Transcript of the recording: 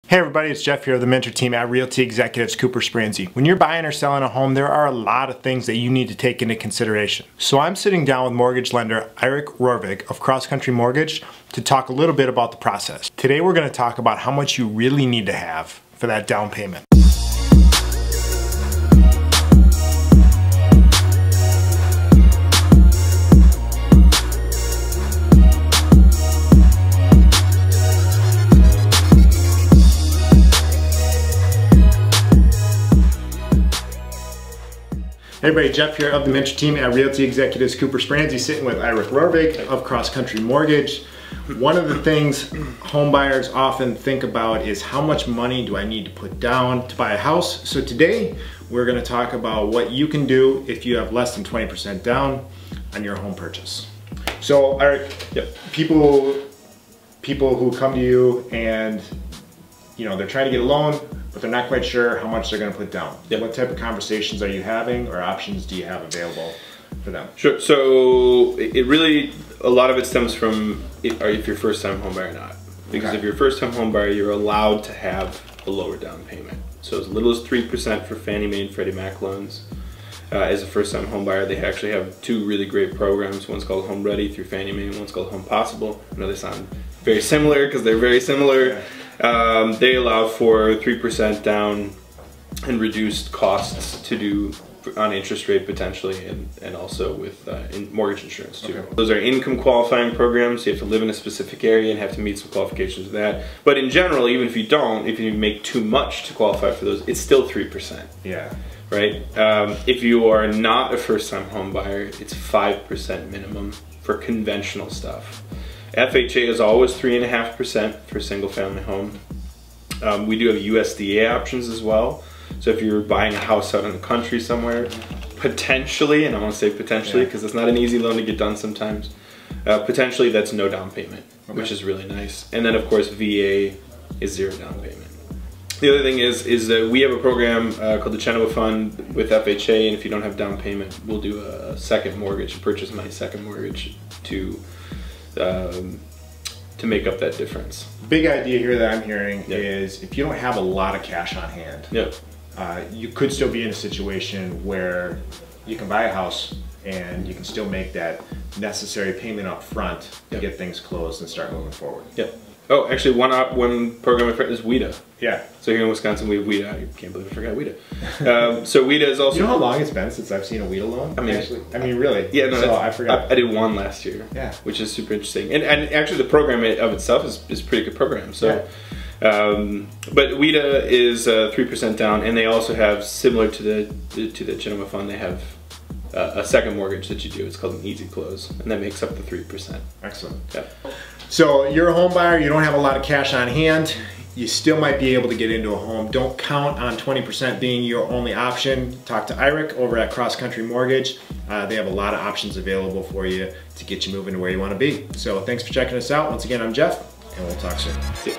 Hey everybody, it's Jeff here of the mentor team at Realty Executives Cooper Spransey. When you're buying or selling a home, there are a lot of things that you need to take into consideration. So I'm sitting down with mortgage lender Eirik of Cross Country Mortgage to talk a little bit about the process. Today we're going to talk about how much you really need to have for that down payment. Hey everybody, Jeff here of the mentor team at Realty Executives Cooper Spransey, sitting with Eirik of Cross Country Mortgage. One of the things home buyers often think about is how much money do I need to put down to buy a house. So today we're going to talk about what you can do if you have less than 20% down on your home purchase. So Eirik, people who come to you and they're trying to get a loan, but they're not quite sure how much they're going to put down. Yep. What type of conversations are you having, or options do you have available for them? Sure. So it really, a lot of it stems from if you're first time home buyer or not. Because if you're a first time home buyer, you're allowed to have a lower down payment. So as little as 3% for Fannie Mae and Freddie Mac loans. As a first time home buyer, they actually have two really great programs. One's called Home Ready through Fannie Mae, and one's called Home Possible. I know they sound very similar because they're very similar. Yeah. They allow for 3% down and reduced costs to do on interest rate potentially, and also with mortgage insurance too. Okay. Those are income qualifying programs. You have to live in a specific area and have to meet some qualifications of that. But in general, even if you don't, if you make too much to qualify for those, it's still 3%. Yeah. Right? If you are not a first-time home buyer, it's 5% minimum for conventional stuff. FHA is always 3.5% for a single-family home. We do have USDA options as well. So if you're buying a house out in the country somewhere, potentially, and I want to say potentially because it's not an easy loan to get done sometimes, potentially that's no down payment, which is really nice. And then of course VA is 0 down payment. The other thing is that we have a program called the Chenoweth Fund with FHA, and if you don't have down payment, we'll do a second mortgage, purchase money second mortgage to make up that difference. Big idea here that I'm hearing is if you don't have a lot of cash on hand, you could still be in a situation where you can buy a house and you can still make that necessary payment up front to get things closed and start moving forward. Oh, actually, one program is WHEDA. Yeah. So here in Wisconsin, we have WHEDA. I can't believe I forgot WHEDA. So WHEDA is also. You know how long it's been since I've seen a WHEDA loan? I mean, really. Yeah, no, so I forgot. I did one last year. Yeah. Which is super interesting, and actually the program of itself is a pretty good program. So, but WHEDA is 3% down, and they also have, similar to the Chenoweth Fund, they have a second mortgage that you do. It's called an easy close, and that makes up the 3%. Excellent. Yeah. So you're a home buyer, you don't have a lot of cash on hand, you still might be able to get into a home. Don't count on 20% being your only option. Talk to Eirik over at Cross Country Mortgage. They have a lot of options available for you to get you moving to where you want to be. So thanks for checking us out. Once again, I'm Jeff, and we'll talk soon. See ya.